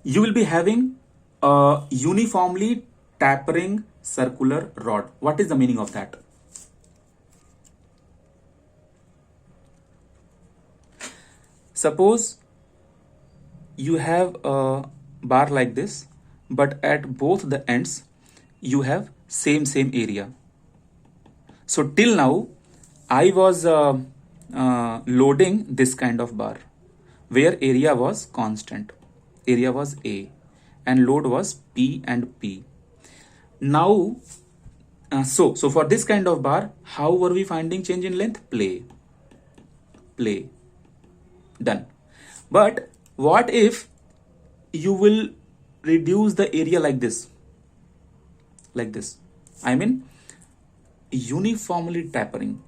you will be having a uniformly tapering circular rod. What is the meaning of that? Suppose you have a bar like this, but at both the ends you have same area. So till now I was loading this kind of bar where area was constant, area was A, and load was P and P. Now so for this kind of bar, how were we finding change in length? Play, done. But what if you will reduce the area like this, I mean uniformly tapering.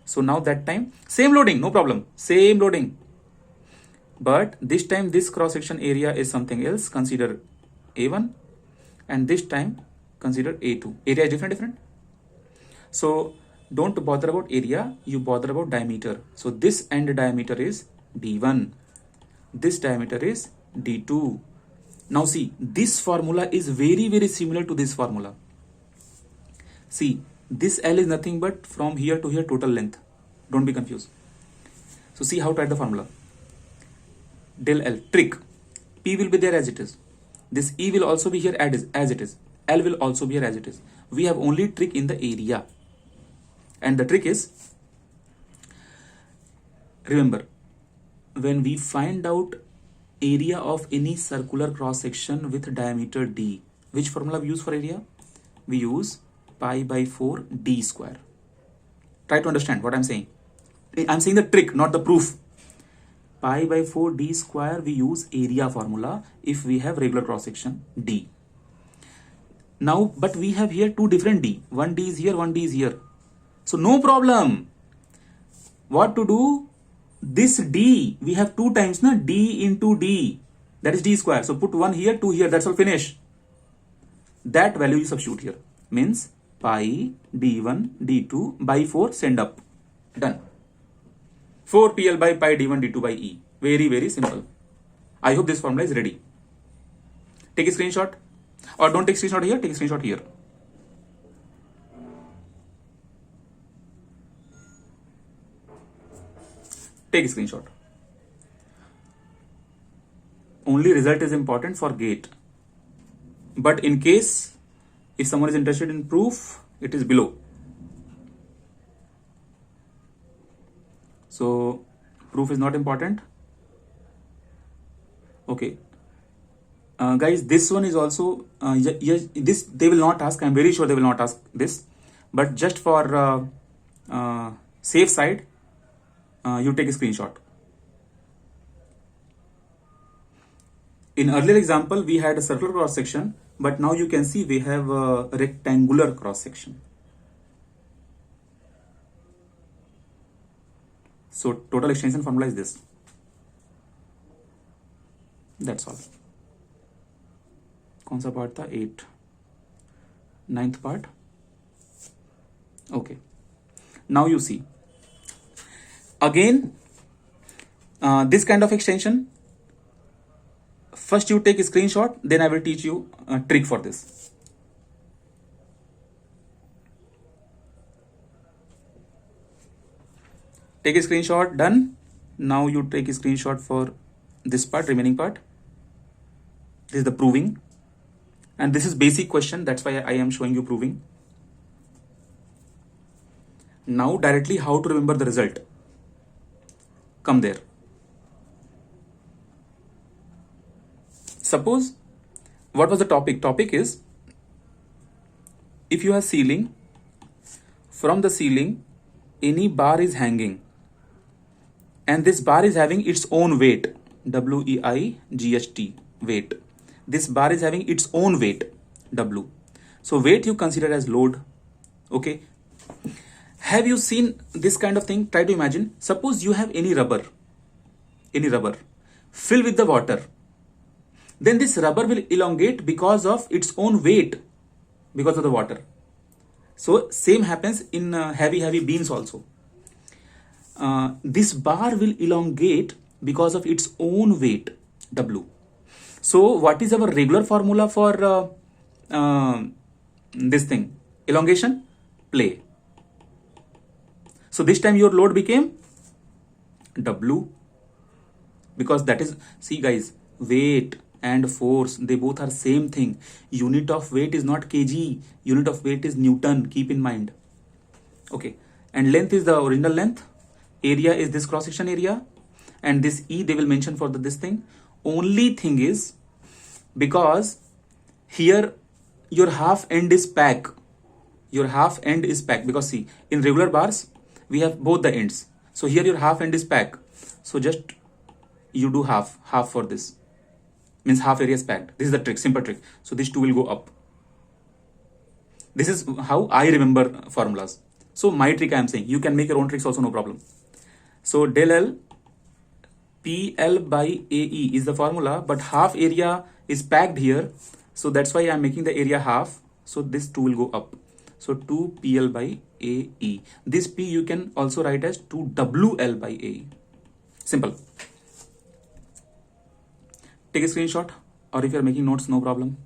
So now that time same loading, no problem, same loading, but this time this cross section area is something else, consider A1, and this time consider A2. Area is different. So don't bother about area, you bother about diameter. So this end diameter is D1, this diameter is D2. Now see, this formula is very similar to this formula. See, this L is nothing but from here to here total length. Don't be confused. So see how to write the formula. Del L, trick. P will be there as it is. This E will also be here as it is. L will also be here as it is. We have only trick in the area. And the trick is, remember, when we find out area of any circular cross section with diameter D, which formula we use for area? We use pi by 4 D square. Try to understand what I'm saying. I'm saying the trick, not the proof. Pi by 4 D square, we use area formula if we have regular cross section D. Now, but we have here two different D. One D is here, one D is here. So no problem. What to do? This D, we have two times, na? D into D. That is D square. So put one here, two here. That's all, finish. That value you substitute here. Means pi D1, D2 by 4, send up. Done. 4 PL by pi D1, D2 by E. Very simple. I hope this formula is ready. Take a screenshot. Or don't take screenshot here, take a screenshot here. Take a screenshot. Only result is important for gate. But in case, if someone is interested in proof, it is below. So, proof is not important. Okay. Guys, this one is also, this they will not ask. I'm very sure they will not ask this. But just for safe side, you take a screenshot. In earlier example, we had a circular cross section, but now you can see we have a rectangular cross section. So total extension formula is this. That's all. कौन सा part था? 8. 9th part. Okay. Now you see. Again, this kind of extension. First you take a screenshot, then I will teach you a trick for this. Take a screenshot, done. Now you take a screenshot for this part, remaining part. This is the proving. And this is basic question, that's why I am showing you proving. Now directly how to remember the result. Come there. Suppose, what was the topic? Topic is, if you have ceiling, from the ceiling, any bar is hanging. And this bar is having its own weight. W-E-I-G-H-T, weight. This bar is having its own weight, W. So weight you consider as load. Okay. Have you seen this kind of thing? Try to imagine. Suppose you have any rubber, fill with the water. Then this rubber will elongate because of its own weight, because of the water. So same happens in heavy beams also. This bar will elongate because of its own weight. W. So what is our regular formula for this thing? Elongation? Play. So this time your load became W, because that is, see guys, weight and force, they both are same thing. Unit of weight is not kg, unit of weight is Newton, keep in mind. Okay, and length is the original length, area is this cross section area, and this E they will mention for this thing. Only thing is, because here your half end is pack, because see, in regular bars we have both the ends, so here your half end is pack, so just you do half for this, means half area is packed. This is the trick, simple trick. So this 2 will go up. This is how I remember formulas. So my trick I am saying, you can make your own tricks also, no problem. So del L PL by AE is the formula, but half area is packed here, so that's why I am making the area half, so this 2 will go up. So 2 PL by AE. This P you can also write as 2 WL by AE. Simple. Take a screenshot, or if you are making notes, no problem.